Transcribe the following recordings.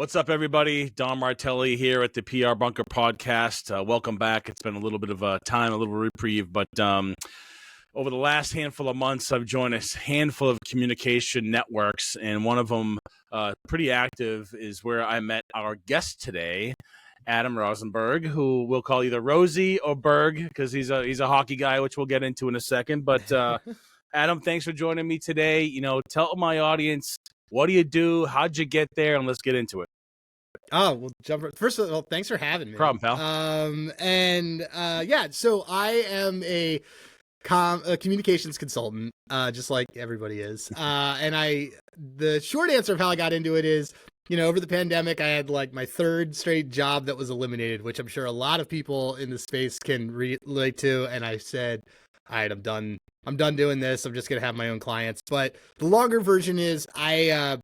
What's up, everybody? Don Martelli here at the PR Bunker podcast. Welcome back. It's been a little bit of a time, a little reprieve, but over the last handful of months, I've joined a handful of communication networks, and one of them, pretty active, is where I met our guest today, Adam Rosbenberg, who we'll call either Rosie or Berg because he's a hockey guy, which we'll get into in a second. But Adam, thanks for joining me today. Tell my audience, what do you do? How'd you get there? And let's get into it. Oh, well, first of all, thanks for having me. Problem, pal. So I am a communications consultant, just like everybody is. The short answer of how I got into it is, over the pandemic, I had like my third straight job that was eliminated, which I'm sure a lot of people in the space can relate to. And I said, all right, I'm done doing this. I'm just going to have my own clients. But the longer version is I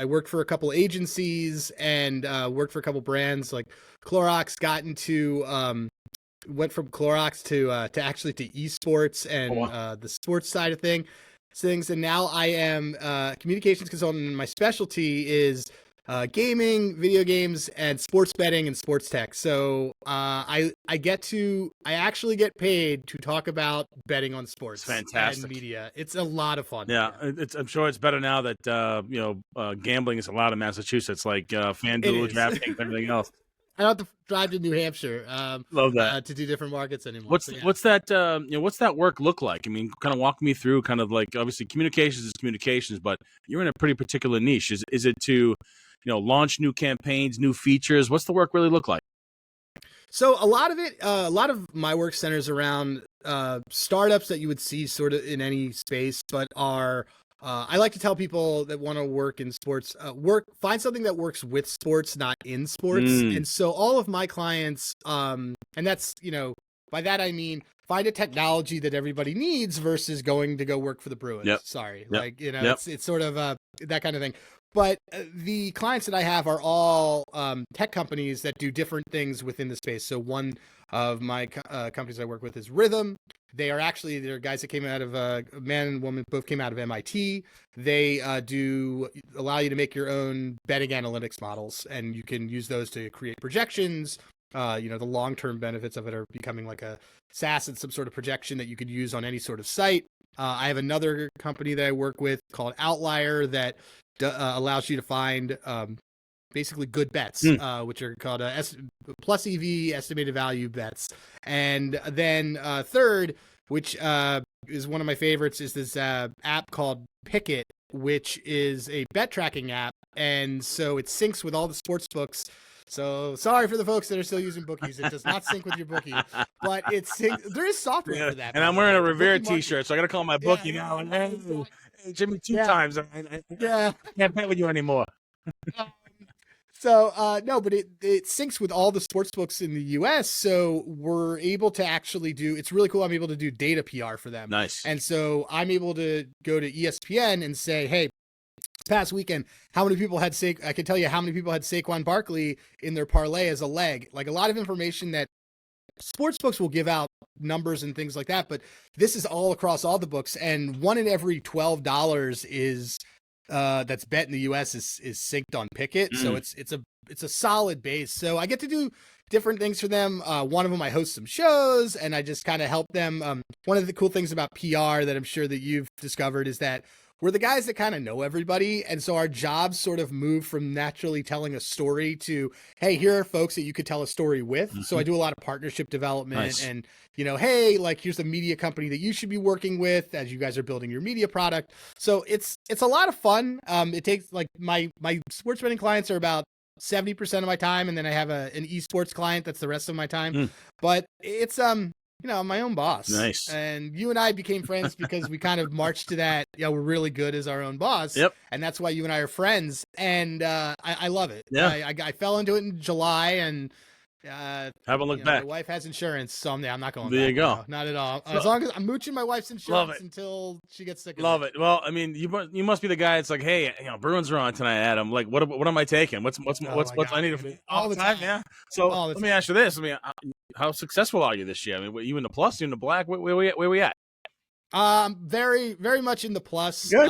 worked for a couple agencies and worked for a couple brands like Clorox. Went from Clorox to esports and the sports side of things. And now I am a communications consultant. And my specialty is gaming, video games, and sports betting and sports tech. So I actually get paid to talk about betting on sports. Fantastic. And media. It's a lot of fun. Yeah. I'm sure it's better now that gambling is allowed in Massachusetts, like FanDuel, DraftKings, everything else. I don't have to drive to New Hampshire. Love that. To do different markets anymore. What's that work look like? I mean, kind of walk me through kind of like, obviously communications is communications, but you're in a pretty particular niche. Is it to, launch new campaigns, new features? What's the work really look like? So a lot of my work centers around startups that you would see sort of in any space, but are I like to tell people that want to work in sports, find something that works with sports, not in sports. And so all of my clients, and that's, by that I mean, find a technology that everybody needs versus going to go work for the Bruins. Yep. Sorry. Yep. It's sort of that kind of thing. But the clients that I have are all tech companies that do different things within the space. So one of my companies I work with is Rhythm. They're guys that came out of a man and woman, both came out of MIT. They do allow you to make your own betting analytics models, and you can use those to create projections. The long-term benefits of it are becoming like a SaaS and some sort of projection that you could use on any sort of site. I have another company that I work with called Outlier that allows you to find basically good bets, which are called plus EV estimated value bets. And then third, which is one of my favorites, is this app called Pickit, which is a bet tracking app. And so it syncs with all the sports books. So sorry for the folks that are still using bookies. It does not sync with your bookie, but there is software for that. And I'm wearing a Revere t-shirt, so I got to call my bookie now. And hey, Jimmy, two times. I can't bet with you anymore. No, but it syncs with all the sports books in the US. So we're able to actually it's really cool. I'm able to do data PR for them. Nice. And so I'm able to go to ESPN and say, hey, past weekend, how many people had I can tell you how many people had Saquon Barkley in their parlay as a leg. Like a lot of information that sports books will give out numbers and things like that, but this is all across all the books. And one in every $12 is that's bet in the US is synced on Pickit. So it's a solid base. So I get to do different things for them. One of them, I host some shows and I just kind of help them. One of the cool things about PR that I'm sure that you've discovered is that we're the guys that kind of know everybody. And so our jobs sort of move from naturally telling a story to, hey, here are folks that you could tell a story with. So I do a lot of partnership development and, hey, like here's a media company that you should be working with as you guys are building your media product. So it's a lot of fun. It takes like my sports betting clients are about 70% of my time. And then I have an esports client. That's the rest of my time. But it's, I'm my own boss. Nice. And you and I became friends because we kind of marched to that. We're really good as our own boss. Yep. And that's why you and I are friends. And I love it. Yeah. I fell into it in July and haven't looked back. My wife has insurance, so I'm not going there back. You go. No, not at all. As long as I'm mooching my wife's insurance until she gets sick of Love it. Well, I mean, you must be the guy. It's like, hey, Bruins are on tonight, Adam. Like, what am I taking? What's I need to all the time. Yeah. So let me ask you this. I mean, how successful are you this year? I mean, were you in the plus? You in the black? Where we at? Very, very much in the plus. Good.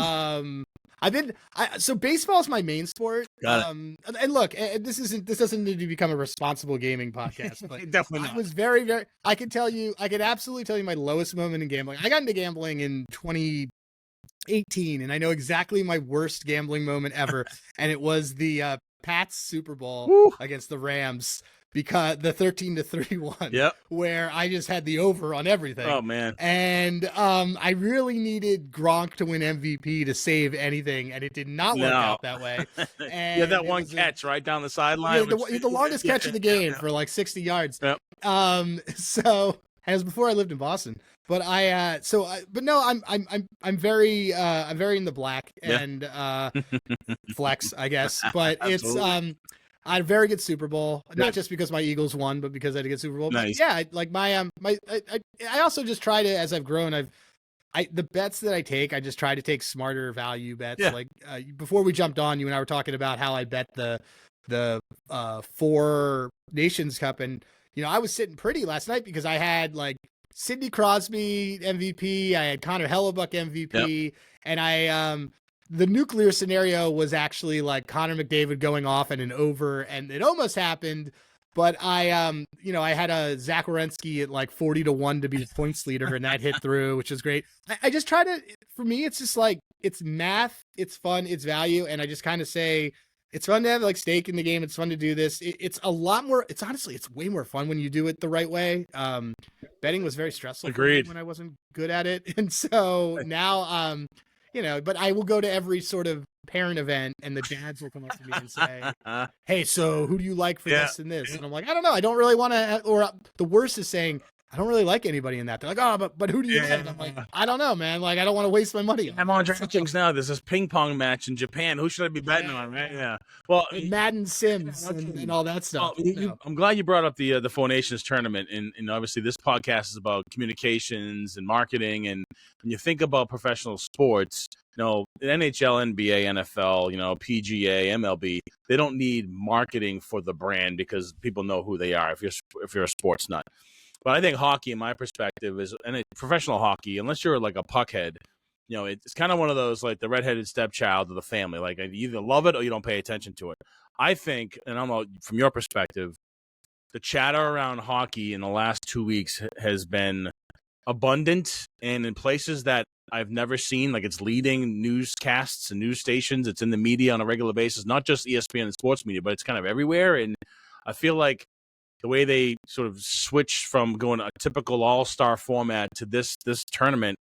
So baseball is my main sport. Got And look, this doesn't need to become a responsible gaming podcast, but Definitely not. I was very, very, I could absolutely tell you my lowest moment in gambling. I got into gambling in 2018, and I know exactly my worst gambling moment ever. And it was the Pats Super Bowl Woo. against the Rams, because the 13-3 Yep. where I just had the over on everything. Oh man. And I really needed Gronk to win MVP to save anything, and it did not work out that way. And yeah, that one catch right down the sideline. Yeah, the longest catch of the game for like 60 yards. Yep. So it was before I lived in Boston. But but no, I'm very in the black and flex, I guess. But it's I had a very good Super Bowl, not just because my Eagles won, but because I had a good Super Bowl. Nice. But yeah, like I also just try to, as I've grown, the bets that I take, I just try to take smarter value bets. Yeah. Like before we jumped on, you and I were talking about how I bet the Four Nations Cup, and I was sitting pretty last night because I had like Sidney Crosby MVP, I had Connor Hellebuck MVP, and the nuclear scenario was actually like Connor McDavid going off and an over, and it almost happened. But I had a Zach Werenski at like 40-1 to be the points leader, and that hit through, which is great. I just try to, for me, it's just like, it's math, it's fun, it's value. And I just kind of say, it's fun to have like stake in the game. It's fun to do this. It's a lot more, it's way more fun when you do it the right way. Betting was very stressful for me when I wasn't good at it. And so now, but I will go to every sort of parent event, and the dads will come up to me and say, hey, so who do you like for this and this? And I'm like, I don't know. I don't really want to, or the worst is saying, I don't really like anybody in that. They're like, oh, but who do you like? I'm like, I don't know, man. Like, I don't want to waste my money. I'm on DraftKings now. There's this ping pong match in Japan. Who should I be betting on, right? Yeah. Well, Madden Sims and all that stuff. I'm glad you brought up the Four Nations tournament, and obviously this podcast is about communications and marketing. And when you think about professional sports, NHL, NBA, NFL, PGA, MLB, they don't need marketing for the brand because people know who they are if you're a sports nut. But I think hockey, in my perspective, and professional hockey, unless you're like a puckhead, it's kind of one of those like the redheaded stepchild of the family. Like you either love it or you don't pay attention to it. I think, and I don't know from your perspective, the chatter around hockey in the last 2 weeks has been abundant and in places that I've never seen. Like it's leading newscasts and news stations. It's in the media on a regular basis, not just ESPN and sports media, but it's kind of everywhere. And I feel like the way they sort of switched from going a typical all-star format to this tournament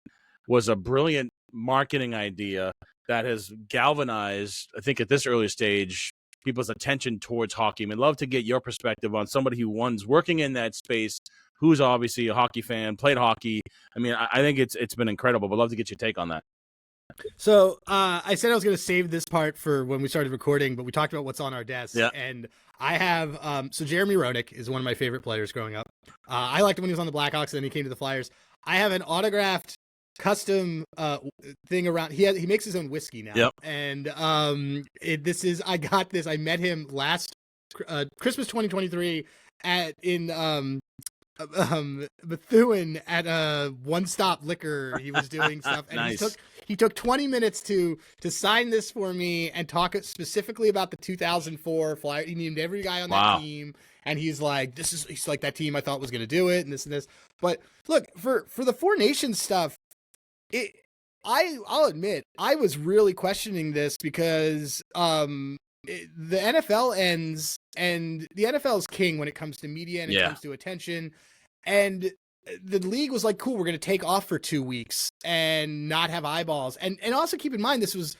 was a brilliant marketing idea that has galvanized, I think at this early stage, people's attention towards hockey. I'd love to get your perspective on somebody who's working in that space, who's obviously a hockey fan, played hockey. I mean, I think it's been incredible, but I'd love to get your take on that. So I said I was going to save this part for when we started recording, but we talked about what's on our desk. Yeah. And I have, so Jeremy Roenick is one of my favorite players growing up. I liked him when he was on the Blackhawks, and then he came to the Flyers. I have an autographed custom thing around. He makes his own whiskey now. Yep. And I got this. I met him last Christmas 2023 in Methuen at a One Stop Liquor. He was doing stuff, and nice. He took 20 minutes to sign this for me and talk specifically about the 2004 Flyer. He named every guy on that team, and he's like, he's like, that team I thought was going to do it, and this and this. But look, for the Four Nations stuff, I'll admit I was really questioning this because the NFL ends, and the NFL is king when it comes to media and it comes to attention. And the league was like, cool, we're going to take off for 2 weeks and not have eyeballs. And also keep in mind, this was,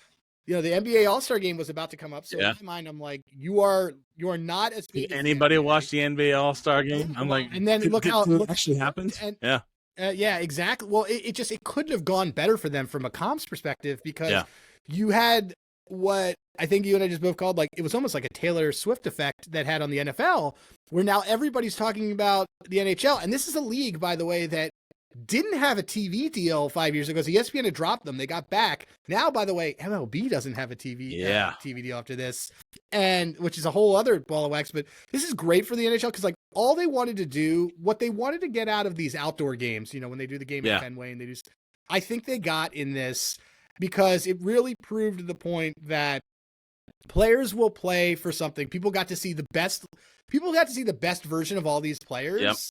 the NBA All-Star game was about to come up. So in my mind, I'm like, you are not as big. Did anybody watch the NBA All-Star game? I'm like, and then look how it actually happened. And, yeah, exactly. Well, it couldn't have gone better for them from a comms perspective, because you had what I think you and I just both called, like, it was almost like a Taylor Swift effect that had on the NFL, where now everybody's talking about the NHL. And this is a league, by the way, that didn't have a TV deal 5 years ago. So ESPN had dropped them. They got back. Now, by the way, MLB doesn't have a TV deal after this, and which is a whole other ball of wax. But this is great for the NHL, because like all they wanted to do, what they wanted to get out of these outdoor games, when they do the game at Fenway and they do, I think they got in this. because it really proved to the point that players will play for something. People got to see the best version of all these players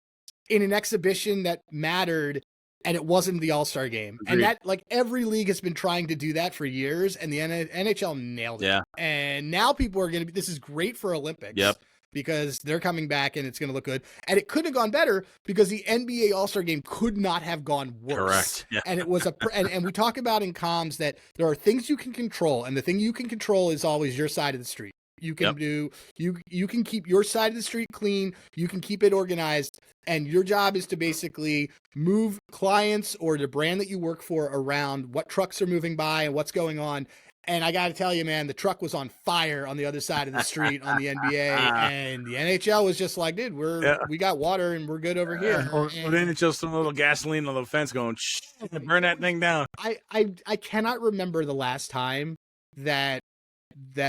in an exhibition that mattered, and it wasn't the All-Star game. Agreed. And that, like, every league has been trying to do that for years, and the NHL nailed it. Yeah. And now people are going to be, this is great for Olympics. Yep. Because they're coming back and it's going to look good. And it could have gone better because the NBA All-Star game could not have gone worse. Correct. Yeah. And it was and we talk about in comms that there are things you can control, and the thing you can control is always your side of the street. You can you can keep your side of the street clean, you can keep it organized, and your job is to basically move clients or the brand that you work for around what trucks are moving by and what's going on. And I got to tell you, man, the truck was on fire on the other side of the street on the NBA, and the NHL was just like, dude, we got water and we're good over here. Or then it's just some little gasoline on the fence going, burn that thing down. I cannot remember the last time that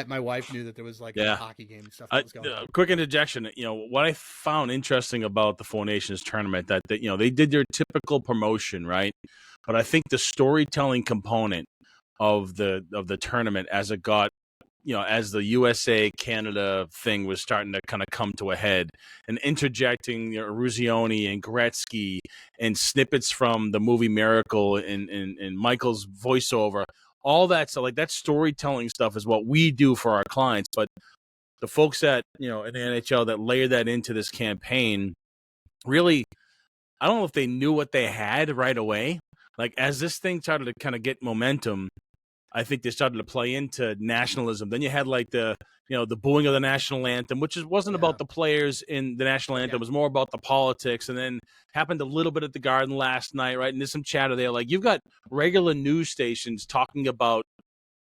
my wife knew that there was like a hockey game and stuff that was going on. Quick interjection. What I found interesting about the Four Nations tournament that they did their typical promotion, right? But I think the storytelling component of the tournament as it got, as the USA Canada thing was starting to kind of come to a head, and interjecting Ruzioni and Gretzky and snippets from the movie Miracle and Michael's voiceover, all that. So like that storytelling stuff is what we do for our clients. But the folks that, in the NHL that layer that into this campaign, really, I don't know if they knew what they had right away. Like as this thing started to kind of get momentum, I think they started to play into nationalism. Then you had like the booing of the national anthem, which wasn't about the players in the national anthem. It was more about the politics. And then happened a little bit at the Garden last night, right? And there's some chatter there. Like you've got regular news stations talking about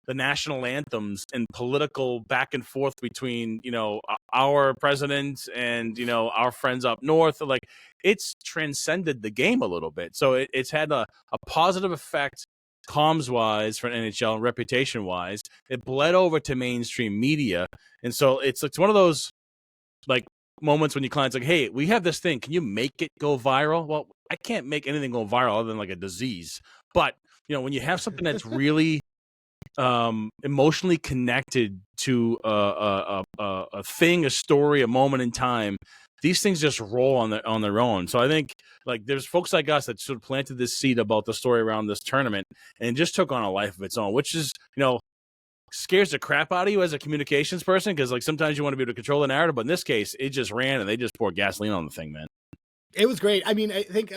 the national anthems and political back and forth between, our president and, our friends up north. Like it's transcended the game a little bit. So it's had a positive effect comms-wise for NHL and reputation-wise. It bled over to mainstream media. And so it's one of those like moments when your client's like, hey, we have this thing. Can you make it go viral? Well, I can't make anything go viral other than like a disease. But, when you have something that's really emotionally connected to a thing, a story, a moment in time, these things just roll on their own. So I think like there's folks like us that sort of planted this seed about the story around this tournament and just took on a life of its own, which is, scares the crap out of you as a communications person. Cause like sometimes you want to be able to control the narrative, but in this case it just ran and they just poured gasoline on the thing, man. It was great. I mean, I think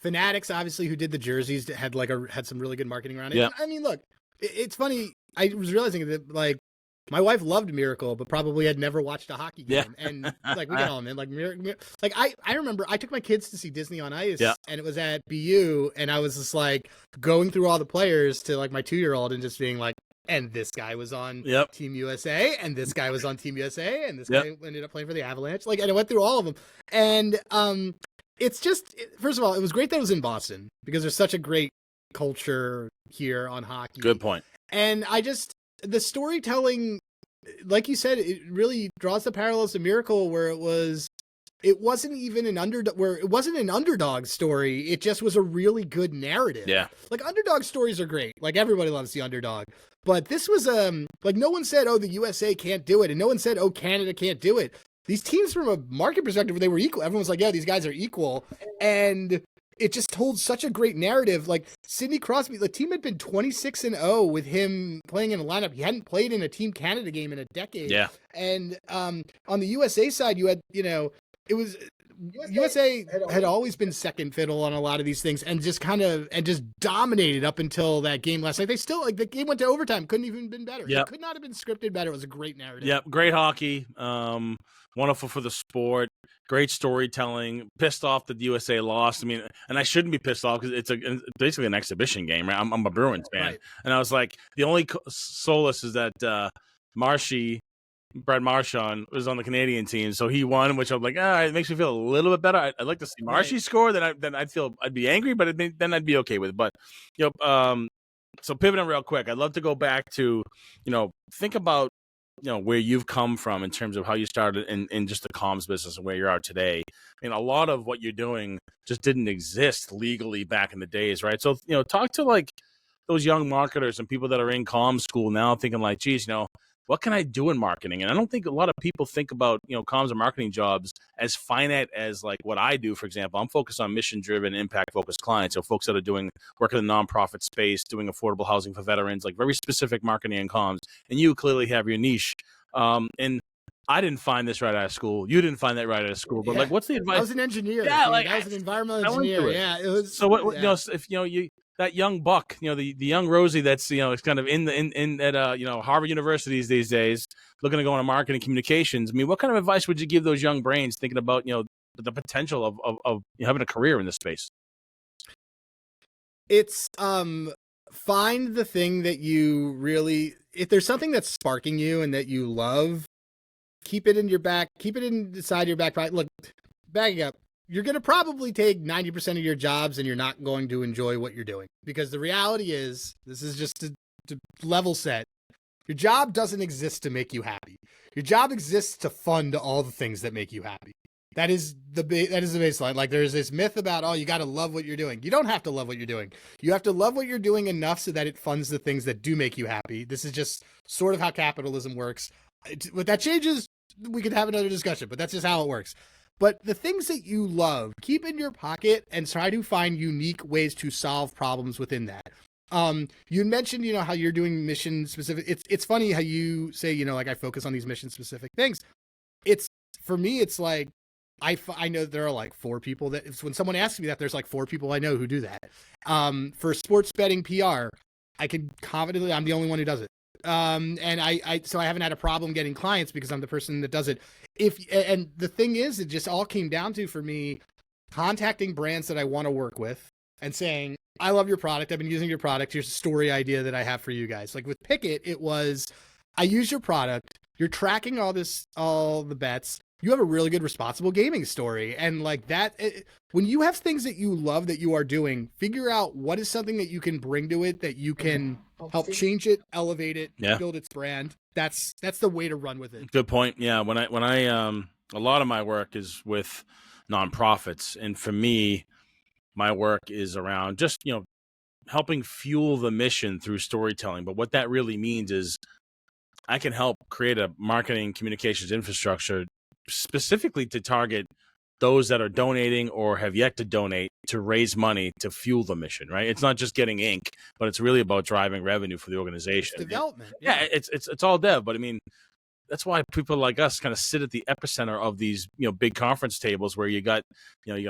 Fanatics, obviously, who did the jerseys, had some really good marketing around it. Yeah. I mean, look, it's funny. I was realizing that like my wife loved Miracle, but probably had never watched a hockey game. Yeah. And like we get all in like like I remember I took my kids to see Disney on Ice, and it was at BU, and I was just like going through all the players to like my 2-year-old and just being like, and this guy was on Team USA, and this guy was on Team USA, and this guy ended up playing for the Avalanche. Like, and I went through all of them, and it's just, first of all, it was great that it was in Boston because there's such a great culture here on hockey. Good point. And the storytelling, like you said, it really draws the parallels to Miracle, where it wasn't even an underdog story. It just was a really good narrative. Yeah. Like underdog stories are great. Like everybody loves the underdog. But this was like no one said, oh, the USA can't do it. And no one said, oh, Canada can't do it. These teams from a market perspective, they were equal. Everyone's like, yeah, these guys are equal. And it just told such a great narrative. Like Sidney Crosby, the team had been 26-0 with him playing in a lineup. He hadn't played in a Team Canada game in a decade. Yeah. And on the USA side, you had, it was USA had always been second fiddle on a lot of these things and just dominated up until that game last night. They still, like, the game went to overtime. Couldn't even been better. Yep. It could not have been scripted better. It was a great narrative. Yep. Great hockey. Wonderful for the sport. Great storytelling. Pissed off that the USA lost. I mean, and I shouldn't be pissed off because it's basically an exhibition game, right? I'm a Bruins fan. Right. And I was like, the only solace is that Brad Marchand was on the Canadian team, so he won, which I'm like, it makes me feel a little bit better. I'd like to see Marshy score, then I'd be angry, but then I'd be okay with it. But so pivoting real quick, I'd love to go back to think about where you've come from in terms of how you started in just the comms business and where you are today. I mean, a lot of what you're doing just didn't exist legally back in the days, right? So talk to like those young marketers and people that are in comm school now thinking like, geez, what can I do in marketing? And I don't think a lot of people think about, comms and marketing jobs as finite as like what I do. For example, I'm focused on mission-driven, impact-focused clients. So folks that are working in the nonprofit space, doing affordable housing for veterans, like very specific marketing and comms. And you clearly have your niche. And I didn't find this right out of school. You didn't find that right out of school. But like, what's the advice? I was an engineer. Yeah, dude. like I was an environmental engineer. Yeah, it was. So what? If you that young buck, the young Rosie that's is kind of in at Harvard Universities these days, looking to go into marketing communications. I mean, what kind of advice would you give those young brains thinking about the potential of having a career in this space? It's find the thing that you really, if there's something that's sparking you and that you love, keep it inside your back pocket. Look, backing up, you're going to probably take 90% of your jobs and you're not going to enjoy what you're doing, because the reality is, this is just to level set, your job doesn't exist to make you happy. Your job exists to fund all the things that make you happy. That is the baseline. Like, there's this myth about, oh, you got to love what you're doing. You don't have to love what you're doing. You have to love what you're doing enough so that it funds the things that do make you happy. This is just sort of how capitalism works. But that changes, we could have another discussion, but that's just how it works. But the things that you love, keep in your pocket and try to find unique ways to solve problems within that. You mentioned, how you're doing mission specific. It's funny how you say, like, I focus on these mission specific things. For me, it's like, I know there are like 4 people when someone asks me that, there's like 4 people I know who do that. For sports betting PR, I can confidently, I'm the only one who does it. And so I haven't had a problem getting clients because I'm the person that does it. And the thing is, it just all came down to, for me, contacting brands that I want to work with and saying, I love your product. I've been using your product. Here's a story idea that I have for you guys. Like with Picket, it was, I use your product. You're tracking all the bets. You have a really good responsible gaming story. And like that, when you have things that you love that you are doing, figure out what is something that you can bring to it that you can help change it, elevate it, build its brand. That's the way to run with it. Good point. Yeah. When I a lot of my work is with nonprofits, and for me, my work is around just, helping fuel the mission through storytelling. But what that really means is I can help create a marketing communications infrastructure specifically to target those that are donating or have yet to donate to raise money to fuel the mission, right? It's not just getting ink, but it's really about driving revenue for the organization. It's development. Yeah, it's all dev, but I mean, that's why people like us kind of sit at the epicenter of these, big conference tables where you got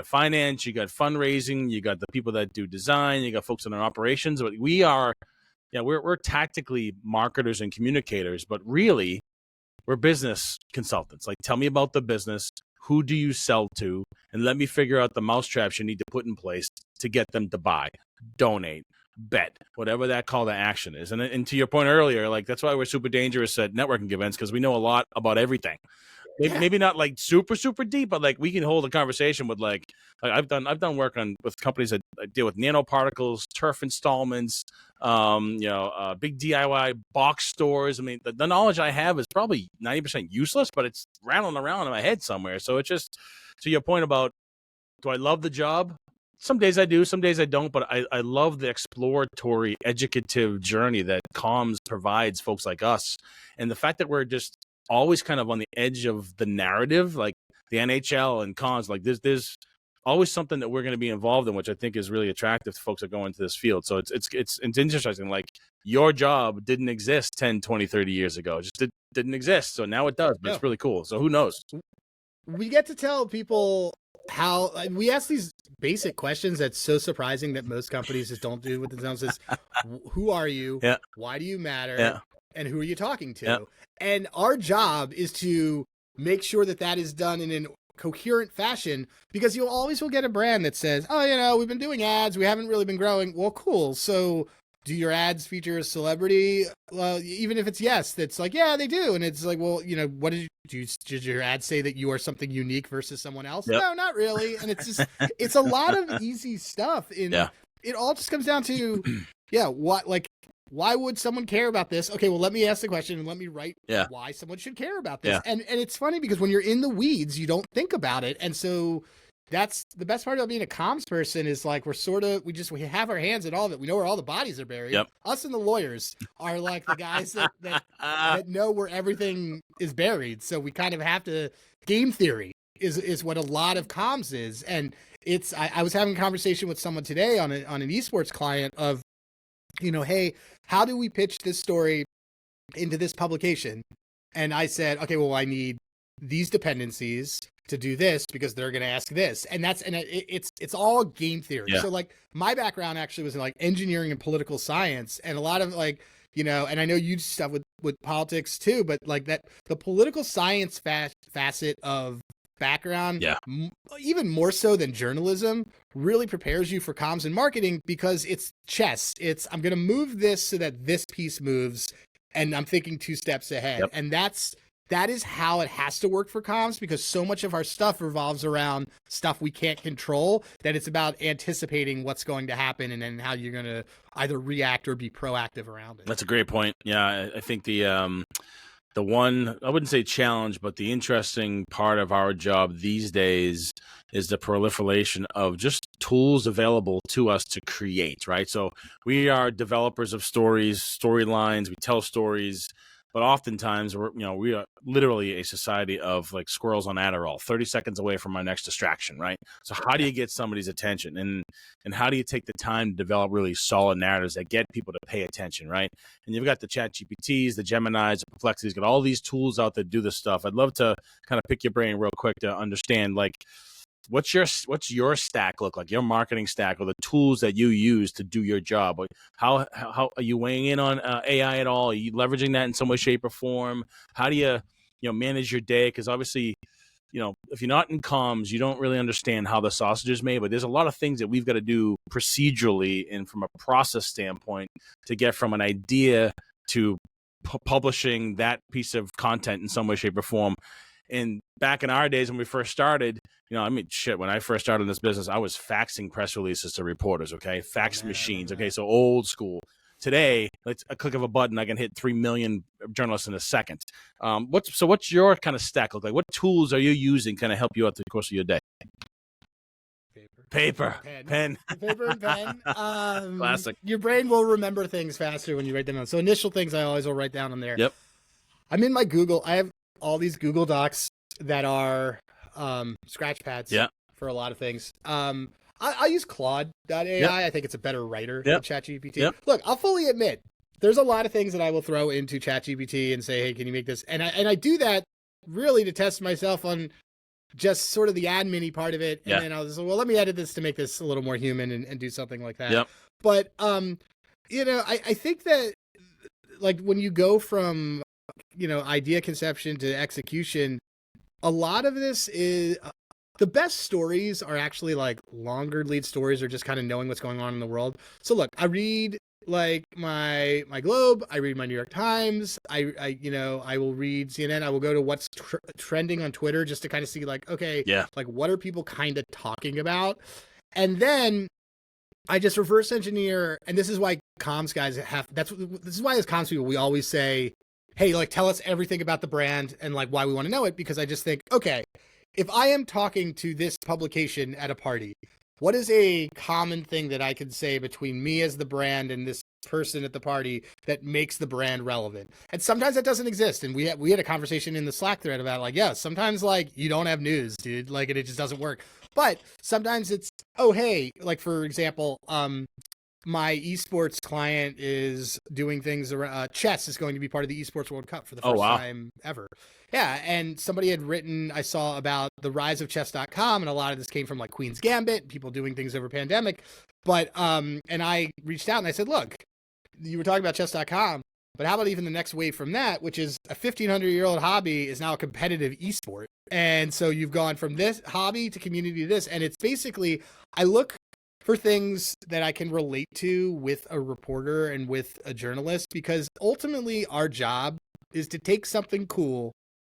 finance, you got fundraising, you got the people that do design, you got folks in our operations. But we're tactically marketers and communicators, but really we're business consultants. Like, tell me about the business. Who do you sell to? And let me figure out the mousetraps you need to put in place to get them to buy, donate, bet, whatever that call to action is. And to your point earlier, like, that's why we're super dangerous at networking events, because we know a lot about everything. Maybe not like super, super deep, but like we can hold a conversation with like I've done work with companies that deal with nanoparticles, turf installments, big DIY box stores. I mean, the knowledge I have is probably 90% useless, but it's rattling around in my head somewhere. So it's just, to your point about, do I love the job? Some days I do, some days I don't, but I love the exploratory, educative journey that comms provides folks like us. And the fact that we're just always kind of on the edge of the narrative, like the NHL and comms, like there's always something that we're going to be involved in, which I think is really attractive to folks that go into this field. So it's interesting. Like, your job didn't exist 10, 20, 30 years ago. It just didn't exist. So now it does, but It's really cool. So who knows? We get to tell people how we ask these basic questions that's so surprising that most companies just don't do with themselves. Is who are you? Yeah. Why do you matter? Yeah. And who are you talking to? Yeah. And our job is to make sure that is done in a coherent fashion, because you always will get a brand that says, oh, we've been doing ads, we haven't really been growing. Well, cool. So do your ads feature a celebrity? Well, even if it's yes, that's like, yeah, they do. And it's like, well, what did your ads say that you are something unique versus someone else? Yep. No, not really. And it's just, it's a lot of easy stuff. And it all just comes down to, why would someone care about this? Okay, well, let me ask the question and let me write why someone should care about this. And it's funny because when you're in the weeds, you don't think about it. And so that's the best part about being a comms person is like we have our hands in all of it. We know where all the bodies are buried. Yep. Us and the lawyers are like the guys that know where everything is buried. So we kind of have to game theory is what a lot of comms is. And it's I was having a conversation with someone today on an esports client of, hey, how do we pitch this story into this publication? And I said, okay, well, I need these dependencies to do this because they're going to ask this. And it's all game theory. Yeah. So like my background actually was in like engineering and political science, and a lot of like, and I know you stuff with politics too, but like that, the political science facet of background, even more so than journalism, really prepares you for comms and marketing, because it's chess. I'm going to move this so that this piece moves, and I'm thinking 2 steps ahead. Yep. And that is how it has to work for comms, because so much of our stuff revolves around stuff we can't control, that it's about anticipating what's going to happen and then how you're going to either react or be proactive around it. That's a great point. Yeah, I think the one, I wouldn't say challenge, but the interesting part of our job these days is the proliferation of just tools available to us to create, right? So we are developers of stories, storylines, we tell stories, but oftentimes we are literally a society of like squirrels on Adderall, 30 seconds away from our next distraction, right? So how do you get somebody's attention, and how do you take the time to develop really solid narratives that get people to pay attention, right? And you've got the Chat GPTs, the Geminis, the Perplexities, got all these tools out that do this stuff. I'd love to kind of pick your brain real quick to understand, like, what's your stack look like, your marketing stack, or the tools that you use to do your job? How are you weighing in on AI at all? Are you leveraging that in some way, shape, or form? How do you manage your day? Because obviously, if you're not in comms, you don't really understand how the sausage is made. But there's a lot of things that we've got to do procedurally and from a process standpoint to get from an idea to publishing that piece of content in some way, shape, or form. And back in our days when we first started, when I first started in this business, I was faxing press releases to reporters, okay? Fax machines, okay? So old school. Today, it's a click of a button, I can hit 3 million journalists in a second. What's your kind of stack look like? What tools are you using kind of help you out the course of your day? Paper, pen. Paper and pen. Classic. Your brain will remember things faster when you write them down. So initial things I always will write down on there. Yep. I'm in my Google. I have all these Google Docs that are scratch pads for a lot of things. I use Claude.ai. Yep. I think it's a better writer than ChatGPT. Yep. Look, I'll fully admit, there's a lot of things that I will throw into ChatGPT and say, hey, can you make this? And I do that really to test myself on just sort of the admin-y part of it. And then I'll just say, well, let me edit this to make this a little more human and do something like that. Yep. But, I think that, like, when you go from, idea conception to execution, a lot of this is the best stories are actually like longer lead stories, or just kind of knowing what's going on in the world. So look, I read like my Globe, I read my New York Times, I will read CNN, I will go to what's trending on Twitter just to kind of see like, okay, like what are people kind of talking about? And then I just reverse engineer. And this is why comms guys this is why as comms people, we always say, hey, like, tell us everything about the brand and like why we want to know it. Because I just think, okay, if I am talking to this publication at a party, what is a common thing that I could say between me as the brand and this person at the party that makes the brand relevant? And sometimes that doesn't exist. And we had a conversation in the Slack thread about like, sometimes like you don't have news, dude, like, and it just doesn't work. But sometimes it's, oh, hey, like, for example, my esports client is doing things around chess is going to be part of the esports World Cup for the first time ever. Yeah. And somebody had written, I saw about the rise of chess.com, and a lot of this came from like Queen's Gambit, people doing things over pandemic. But, and I reached out and I said, look, you were talking about chess.com, but how about even the next wave from that, which is a 1,500-year-old hobby is now a competitive esport. And so you've gone from this hobby to community to this. And it's basically, I look for things that I can relate to with a reporter and with a journalist, because ultimately our job is to take something cool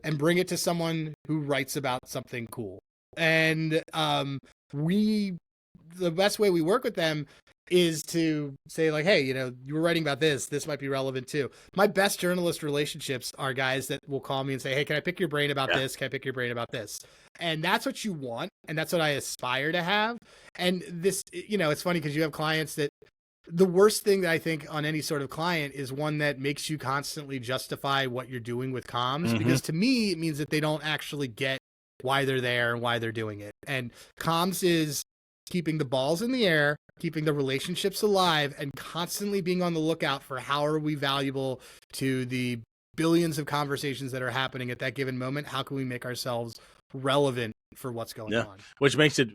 and bring it to someone who writes about something cool. And the best way we work with them is to say like, hey, you were writing about this. This might be relevant too. My best journalist relationships are guys that will call me and say, hey, can I pick your brain about this? Can I pick your brain about this? And that's what you want. And that's what I aspire to have. And this, it's funny because you have clients that the worst thing that I think on any sort of client is one that makes you constantly justify what you're doing with comms, because to me, it means that they don't actually get why they're there and why they're doing it. And comms is keeping the balls in the air, keeping the relationships alive, and constantly being on the lookout for how are we valuable to the billions of conversations that are happening at that given moment. How can we make ourselves relevant for what's going on? Which makes it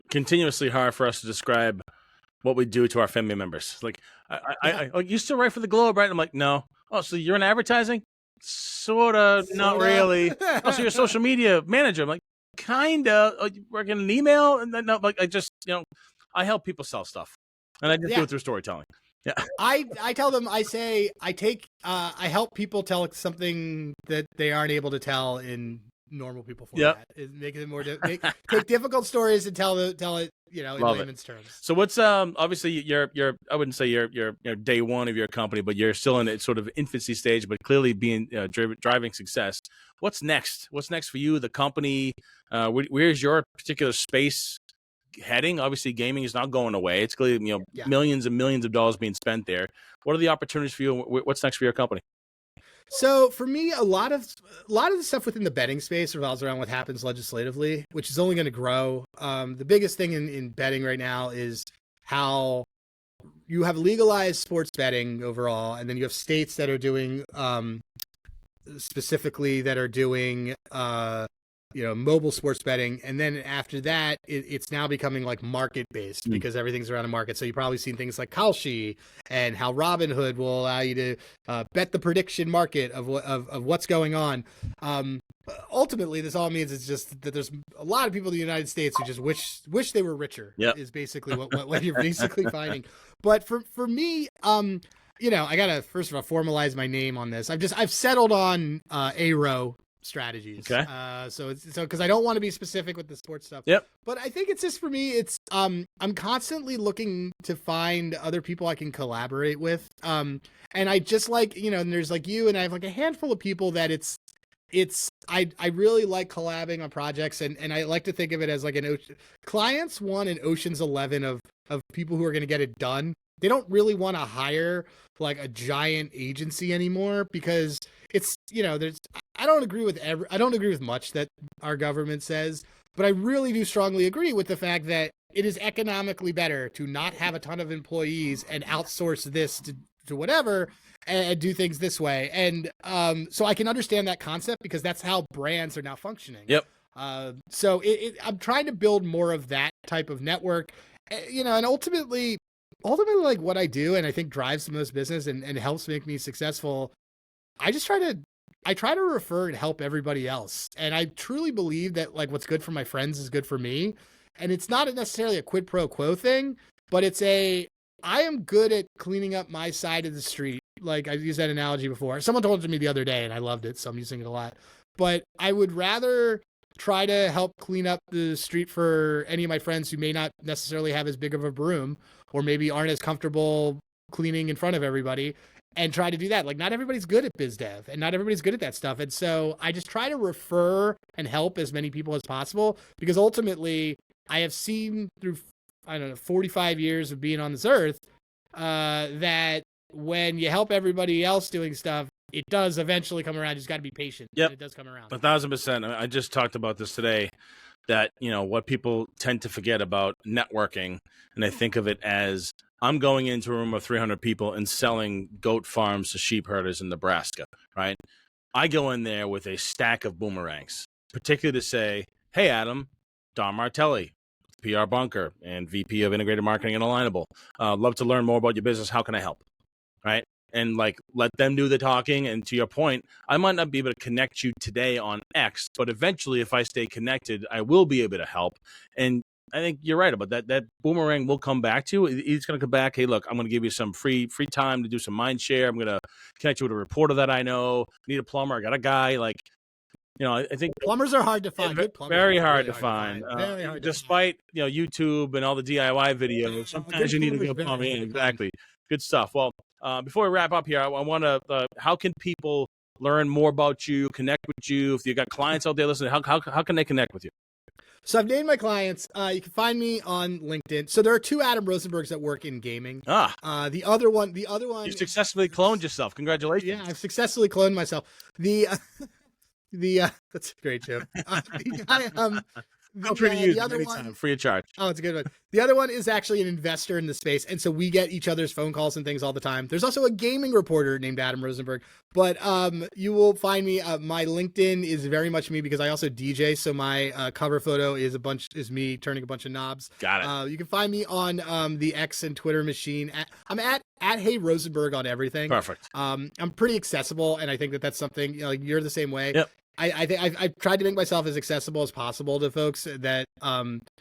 continuously hard for us to describe what we do to our family members. Like, I you still write for the Globe, right? I'm like, no. Oh, so you're in advertising? Sorta, not really. Oh, so you're a social media manager? I'm like, kinda. Oh, you work in an email? And then, no, like, I just, I help people sell stuff, and I just do it through storytelling. Yeah. I tell them, I say, I help people tell something that they aren't able to tell in normal people format. Make it more take difficult stories and tell it in layman's terms. So what's obviously you're I wouldn't say you're day one of your company, but you're still in a sort of infancy stage, but clearly being driving success. What's next? What's next for you, the company? Where's your particular space heading? Obviously gaming is not going away. It's clearly millions and millions of dollars being spent there. What are the opportunities for you? What's next for your company? So for me, a lot of the stuff within the betting space revolves around what happens legislatively, which is only going to grow. The biggest thing in betting right now is how you have legalized sports betting overall, and then you have states that are doing specifically that are doing mobile sports betting, and then after that it's now becoming like market based because everything's around a market. So you've probably seen things like Kalshi and how Robinhood will allow you to bet the prediction market of what's going on. Ultimately this all means it's just that there's a lot of people in the United States who just wish they were richer. Is basically what you're basically finding. But for me, I gotta first of all formalize my name on this. I've settled on ARO strategies. Okay. So because I don't want to be specific with the sports stuff. But I think it's just for me, it's I'm constantly looking to find other people I can collaborate with. And I just like, and there's like you, and I have like a handful of people that I really like collabing on projects, and I like to think of it as like clients want an Ocean's 11 of people who are going to get it done. They don't really want to hire like a giant agency anymore because it's, I don't agree with much that our government says, but I really do strongly agree with the fact that it is economically better to not have a ton of employees and outsource this to whatever and do things this way. And so I can understand that concept because that's how brands are now functioning. So I'm trying to build more of that type of network, and ultimately like what I do, and I think drives the most business and helps make me successful. I try to refer and help everybody else. And I truly believe that like what's good for my friends is good for me. And it's not necessarily a quid pro quo thing, but I am good at cleaning up my side of the street. Like I've used that analogy before. Someone told it to me the other day and I loved it, so I'm using it a lot. But I would rather try to help clean up the street for any of my friends who may not necessarily have as big of a broom or maybe aren't as comfortable cleaning in front of everybody, and try to do that. Like not everybody's good at biz dev and not everybody's good at that stuff. And so I just try to refer and help as many people as possible because ultimately I have seen through, 45 years of being on this earth, that when you help everybody else doing stuff, it does eventually come around. You just got to be patient. It does come around. 1,000%. I just talked about this today, that, what people tend to forget about networking, and they think of it as I'm going into a room of 300 people and selling goat farms to sheep herders in Nebraska, right? I go in there with a stack of boomerangs, particularly to say, hey, Adam, Don Martelli, PR Bunker and VP of Integrated Marketing and Alignable. Love to learn more about your business. How can I help? Right? And like, let them do the talking. And to your point, I might not be able to connect you today on X, but eventually if I stay connected, I will be able to help. And I think you're right about that. That boomerang will come back to you. He's going to come back. Hey, look, I'm going to give you some free time to do some mind share. I'm going to connect you with a reporter that I know. Need a plumber. I got a guy. Like, I think plumbers are hard to find. Good plumbers very are hard really to find. Very hard to Despite YouTube and all the DIY videos, sometimes you need to go plumbers plumbing. very hard to Exactly. Good stuff. Well, before we wrap up here, I want to. How can people learn more about you, connect with you? If you got clients out there listening, how can they connect with you? So I've named my clients. You can find me on LinkedIn. So there are two Adam Rosenbergs that work in gaming. The other one. You successfully cloned yourself. Congratulations. Yeah, I've successfully cloned myself. That's a great joke. The guy, Feel free to use the it other anytime, one, free of charge. Oh, it's a good one. The other one is actually an investor in the space, and so we get each other's phone calls and things all the time. There's also a gaming reporter named Adam Rosenberg, but you will find me. My LinkedIn is very much me because I also DJ, so my cover photo is me turning a bunch of knobs. Got it. You can find me on the X and Twitter machine. I'm at Hey Rosenberg on everything. Perfect. I'm pretty accessible, and I think that that's something you're the same way. Yep. I think I've tried to make myself as accessible as possible to folks that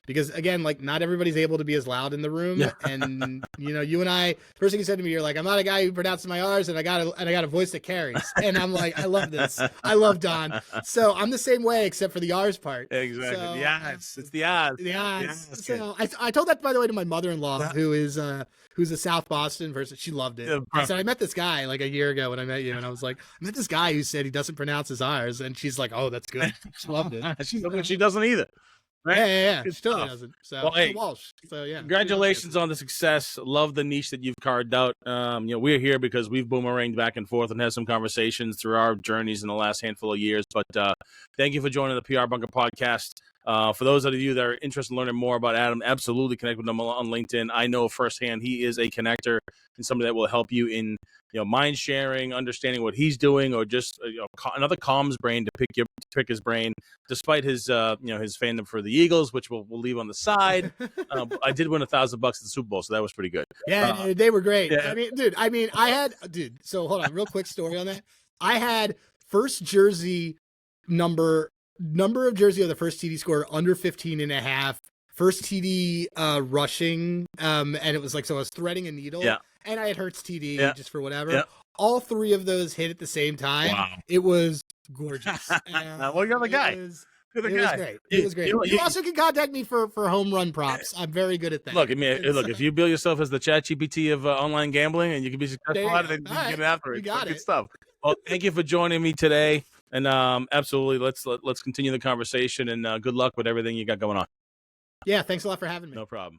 because again, like not everybody's able to be as loud in the room. And you and I, first thing you said to me, you're like, I'm not a guy who pronounces my R's and I got a voice that carries. And I'm like, I love this. I love Don. So I'm the same way except for the R's part. Exactly. So, the odds. It's the odds. The odds. Yes. So I told that, by the way, to my mother-in-law who's a South Boston person. She loved it. I said, I met this guy like a year ago when I met you, and I was like, I met this guy who said he doesn't pronounce his R's, and she's like, oh, that's good. She loved it. She doesn't either. Right? Yeah. Good Still stuff. doesn't. So Well, hey, Walsh. So yeah. Congratulations on the success. Love the niche that you've carved out. We're here because we've boomeranged back and forth and had some conversations through our journeys in the last handful of years. But thank you for joining the PR Bunker podcast. For those of you that are interested in learning more about Adam, absolutely connect with him on LinkedIn. I know firsthand he is a connector and somebody that will help you in mind sharing, understanding what he's doing, or just another comms brain to pick his brain. Despite his his fandom for the Eagles, which we'll leave on the side. I did win $1,000 at the Super Bowl, so that was pretty good. Yeah, they were great. Yeah. So hold on, real quick story on that. I had first jersey number of jersey of the first TD score under 15.5, first TD rushing, and it was like, so I was threading a needle, and I had Hertz TD just for whatever. All three of those hit at the same time. Wow. It was gorgeous. Well, you're the guy. It was great. It was great. You also can contact me for home run props. I'm very good at that. Look, if you build yourself as the ChatGPT of online gambling and you can be successful at it, you can get after it. You got it. Good stuff. Well, thank you for joining me today. And absolutely, let's continue the conversation, and good luck with everything you got going on. Yeah, thanks a lot for having me. No problem.